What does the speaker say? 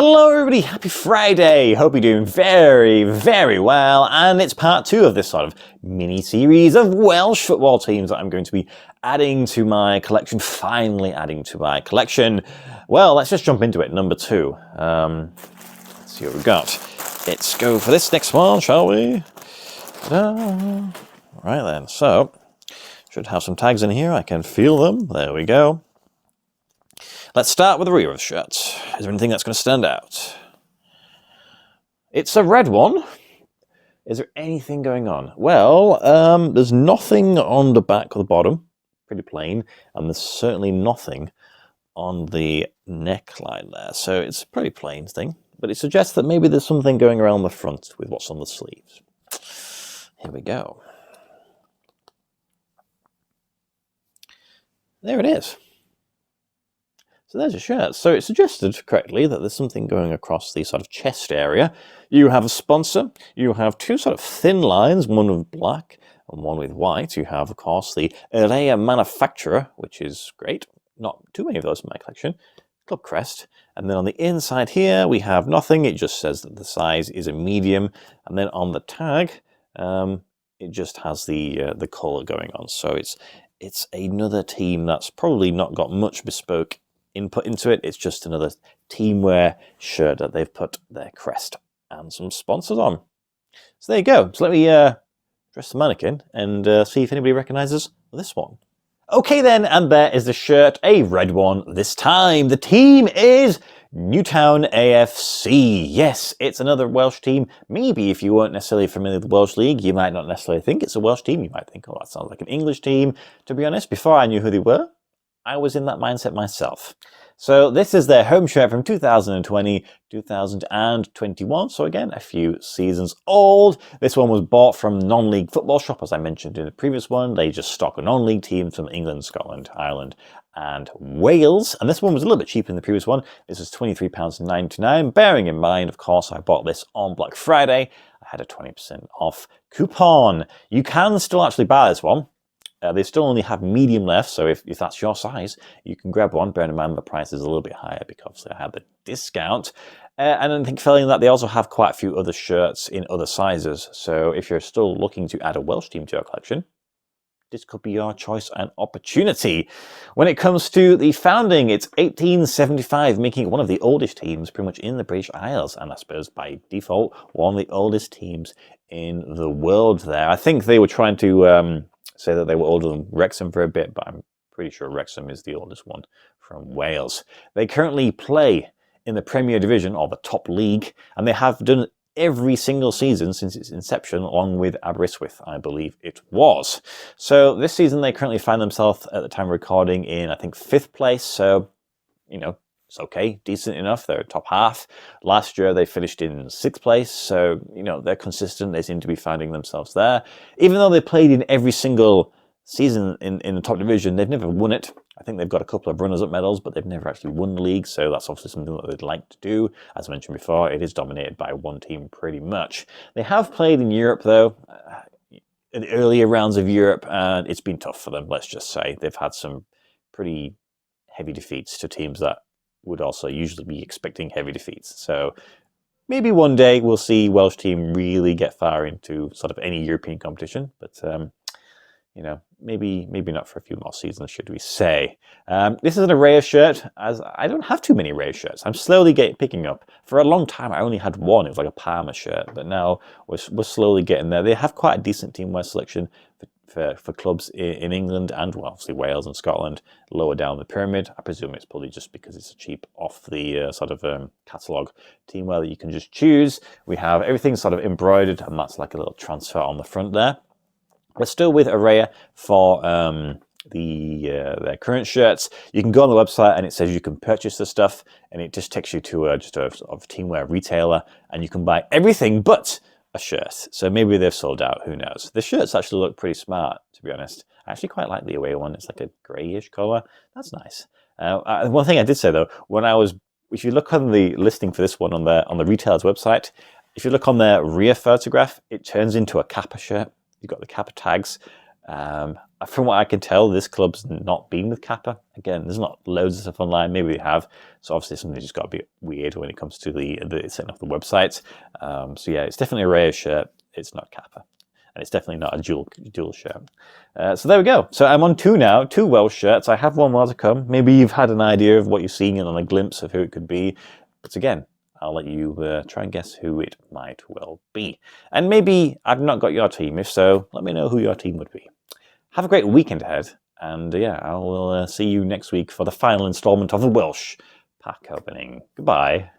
Hello everybody, happy Friday! Hope you're doing very, very well, and it's part 2 of this sort of mini-series of Welsh football teams that I'm going to be adding to my collection, finally adding to my collection. Well, let's just jump into it, number 2. Let's see what we've got. Let's go for this next one, shall we? Ta-da. Right then, so, should have some tags in here, I can feel them, there we go. Let's start with the rear of the shirt. Is there anything that's going to stand out? It's a red one. Is there anything going on? Well, there's nothing on the back or the bottom. Pretty plain. And there's certainly nothing on the neckline there. So it's a pretty plain thing. But it suggests that maybe there's something going around the front with what's on the sleeves. Here we go. There it is. So there's your shirt. So it suggested correctly that there's something going across the sort of chest area. You have a sponsor. You have 2 sort of thin lines, one with black and one with white. You have, of course, the Erea manufacturer, which is great. Not too many of those in my collection. Club crest. And then on the inside here, we have nothing. It just says that the size is a medium. And then on the tag, it just has the colour going on. So it's another team that's probably not got much bespoke input into it. It's just another teamwear shirt that they've put their crest and some sponsors on. So there you go. So let me dress the mannequin and see if anybody recognises this one. Okay then, and there is the shirt, a red one this time. The team is Newtown AFC. Yes, it's another Welsh team. Maybe if you weren't necessarily familiar with the Welsh League, you might not necessarily think it's a Welsh team. You might think, oh, that sounds like an English team. To be honest, before I knew who they were, I was in that mindset myself. So this is their home shirt from 2020, 2021. So again, a few seasons old. This one was bought from Non-League Football Shop, as I mentioned in the previous one. They just stock non-league teams from England, Scotland, Ireland, and Wales. And this one was a little bit cheaper than the previous one. This is £23.99. Bearing in mind, of course, I bought this on Black Friday. I had a 20% off coupon. You can still actually buy this one. They still only have medium left, so if that's your size, you can grab one. Bear in mind the price is a little bit higher because I have the discount. And I think failing that, they also have quite a few other shirts in other sizes. So if you're still looking to add a Welsh team to your collection, this could be your choice and opportunity. When it comes to the founding, it's 1875, making it one of the oldest teams pretty much in the British Isles, and I suppose by default, one of the oldest teams in the world there. I think they were trying to say that they were older than Wrexham for a bit, but I'm pretty sure Wrexham is the oldest one from Wales. They currently play in the Premier Division, or the top league, and they have done every single season since its inception, along with Aberystwyth, I believe it was. So this season they currently find themselves, at the time of recording, in I think 5th place, so, you know, it's okay, decent enough. They're top half. Last year they finished in 6th place, so you know they're consistent. They seem to be finding themselves there. Even though they played in every single season in the top division, they've never won it. I think they've got a couple of runners-up medals, but they've never actually won the league, so that's obviously something that they'd like to do. As I mentioned before, it is dominated by one team pretty much. They have played in Europe though, in the earlier rounds of Europe, and it's been tough for them, let's just say. They've had some pretty heavy defeats to teams that would also usually be expecting heavy defeats. So maybe one day we'll see Welsh team really get far into sort of any European competition, but you know, maybe not for a few more seasons, should we say. This is an Erea shirt, as I don't have too many Erea shirts. I'm slowly picking up. For a long time, I only had one. It was like a Parma shirt, but now we're slowly getting there. They have quite a decent teamwear selection for clubs in England and, well, obviously Wales and Scotland lower down the pyramid. I presume it's probably just because it's cheap off the sort of catalogue teamwear that you can just choose. We have everything sort of embroidered, and that's like a little transfer on the front there. We're still with Erea for their current shirts. You can go on the website and it says you can purchase the stuff, and it just takes you to just a sort of teamwear retailer, and you can buy everything but a shirt. So maybe they've sold out, who knows. The shirts actually look pretty smart, to be honest. I actually quite like the away one. It's like a greyish colour. That's nice. One thing I did say though, if you look on the listing for this one on the retailer's website, if you look on their rear photograph, it turns into a Kappa shirt. You've got the Kappa tags. from what I can tell, this club's not been with Kappa. Again, there's not loads of stuff online. Maybe they have. So obviously something's just got to be weird when it comes to the setting up the websites. So yeah, it's definitely a rare shirt. It's not Kappa. And it's definitely not a dual shirt. So there we go. So I'm on two Welsh shirts. I have one more to come. Maybe you've had an idea of what you've seen and a glimpse of who it could be. But again, I'll let you try and guess who it might well be. And maybe I've not got your team. If so, let me know who your team would be. Have a great weekend ahead. And yeah, I will see you next week for the final installment of the Welsh pack opening. Goodbye.